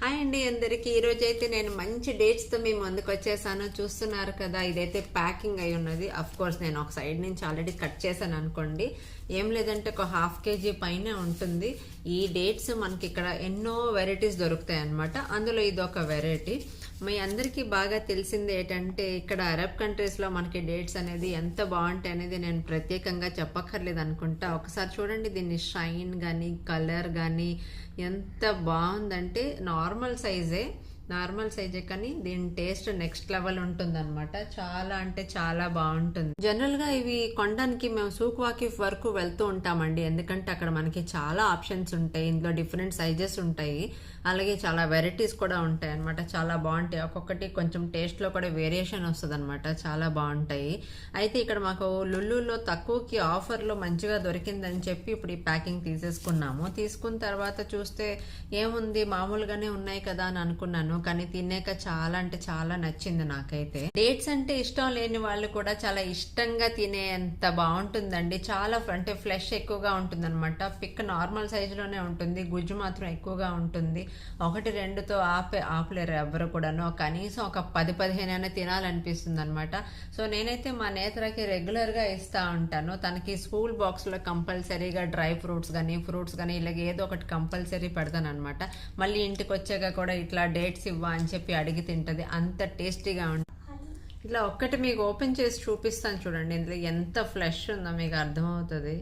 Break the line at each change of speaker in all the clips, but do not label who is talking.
Hi అండి అందరికి. ఈరోజు అయితే నేను మంచి డేట్స్ తో మీ ముందుకు వచ్చేసాను. చూస్తున్నారు కదా, ఇదైతే ప్యాకింగ్ అయి ఉన్నది. అఫ్ కోర్స్ నేను ఒక సైడ్ నుంచి ఆల్రెడీ కట్ చేశాను అనుకోండి. ఏం లేదంటే ఒక ½ kg పైన ఉంటుంది. ఈ డేట్స్ మనకి ఇక్కడ ఎన్నో వెరైటీస్ దొరుకుతాయి అన్నమాట. అందులో ఇది ఒక వెరైటీ. మీ అందరికీ బాగా తెలిసింది ఏంటంటే, ఇక్కడ అరబ్ కంట్రీస్ లో మనకి డేట్స్ అనేది ఎంత బాగుంటాయి అనేది నేను ప్రత్యేకంగా చెప్పక్కర్లేదు అనుకుంటా. ఒకసారి చూడండి, దీన్ని షైన్ కానీ కలర్ కానీ ఎంత బాగుందంటే నార్మల్ సైజే కానీ దీని టేస్ట్ నెక్స్ట్ లెవెల్ ఉంటుంది అనమాట. చాలా అంటే చాలా బాగుంటుంది. జనరల్ గా ఇవి కొనడానికి మేము సూక్ వాకిఫ్ వరకు వెళ్తూ ఉంటామండి. ఎందుకంటే అక్కడ మనకి చాలా ఆప్షన్స్ ఉంటాయి. ఇందులో డిఫరెంట్ సైజెస్ ఉంటాయి, అలాగే చాలా వెరైటీస్ కూడా ఉంటాయి అనమాట. చాలా బాగుంటాయి. ఒక్కొక్కటి కొంచెం టేస్ట్ లో కూడా వేరియేషన్ వస్తుంది అనమాట. చాలా బాగుంటాయి. అయితే ఇక్కడ మాకు లుల్లులో తక్కువకి ఆఫర్ లో మంచిగా దొరికిందని చెప్పి ఇప్పుడు ఈ ప్యాకింగ్ తీసేసుకున్నాము. తీసుకున్న తర్వాత చూస్తే ఏముంది, మామూలుగానే ఉన్నాయి కదా అని అనుకున్నాను. కానీ తినేక చాలా అంటే చాలా నచ్చింది నాకైతే. డేట్స్ అంటే ఇష్టం లేని వాళ్ళు కూడా చాలా ఇష్టంగా తినేంత బాగుంటుందండి. చాలా అంటే ఫ్లెష్ ఎక్కువగా ఉంటుంది అనమాట. పిక్ నార్మల్ సైజ్ లోనే ఉంటుంది, గుజ్జు మాత్రం ఎక్కువగా ఉంటుంది. 1-2తో ఆపలేరు ఎవరు కూడాను. కనీసం ఒక 10-15 తినాలనిపిస్తుంది అనమాట. సో నేనైతే మా నేత్రకి రెగ్యులర్ గా ఇస్తా ఉంటాను. తనకి స్కూల్ బాక్స్ లో కంపల్సరీగా డ్రై ఫ్రూట్స్ కానీ ఇలాగ ఏదో ఒకటి కంపల్సరీ పెడతాను అనమాట. మళ్ళీ ఇంటికి వచ్చాక కూడా ఇట్లా డేట్స్ ఇవ్వా అని చెప్పి అడిగి తింటది. అంత టేస్టీగా ఉంటుంది. ఇట్లా ఒక్కటి మీకు ఓపెన్ చేసి చూపిస్తాను చూడండి. ఇందులో ఎంత ఫ్లెష్ ఉందో మీకు అర్థమవుతుంది.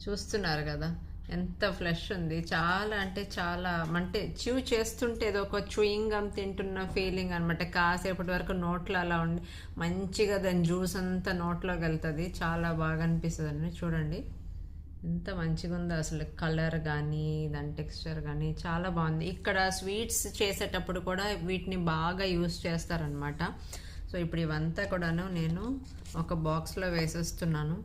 చూస్తున్నారు కదా ఎంత ఫ్లెష్ ఉంది. చాలా అంటే చాలా అంటే చ్యూ చేస్తుంటే ఏదో ఒక చూయింగ్ గమ్ తింటున్న ఫీలింగ్ అనమాట. కాసేపటి వరకు నోట్లో అలా ఉండి మంచిగా దాని జ్యూస్ అంతా నోట్లోకి వెళ్తుంది. చాలా బాగా అనిపిస్తుంది అండి. చూడండి ఎంత మంచిగా ఉందో అసలు. కలర్ కానీ దాని టెక్స్చర్ కానీ చాలా బాగుంది. ఇక్కడ స్వీట్స్ చేసేటప్పుడు కూడా వీటిని బాగా యూస్ చేస్తారనమాట. సో ఇప్పుడు ఇవంతా కూడాను నేను ఒక బాక్స్లో వేసేస్తున్నాను.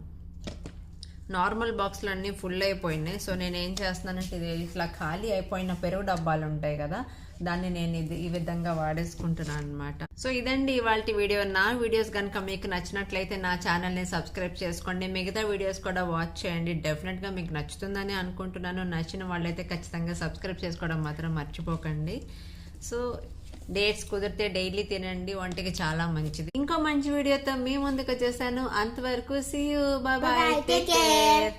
నార్మల్ బాక్స్లు అన్నీ ఫుల్ అయిపోయినాయి. సో నేను ఏం చేస్తున్నానంటే, ఇది ఇట్లా ఖాళీ అయిపోయిన పెరుగు డబ్బాలు ఉంటాయి కదా, దాన్ని నేను ఈ విధంగా వాడేసుకుంటున్నాను అనమాట. సో ఇదండి ఇవాళ వీడియో. నా వీడియోస్ కనుక మీకు నచ్చినట్లయితే నా ఛానల్ని సబ్స్క్రైబ్ చేసుకోండి. మిగతా వీడియోస్ కూడా వాచ్ చేయండి. డెఫినెట్గా మీకు నచ్చుతుందని అనుకుంటున్నాను. నచ్చిన వాళ్ళైతే ఖచ్చితంగా సబ్స్క్రైబ్ చేసుకోవడం మాత్రం మర్చిపోకండి. సో డేట్స్ కుదిరితే డైలీ తినండి, ఒంటికి చాలా మంచిది. ఇంకో మంచి వీడియోతో మీ ముందుకు వచ్చేసాను. అంతవరకు see you, bye bye, take care.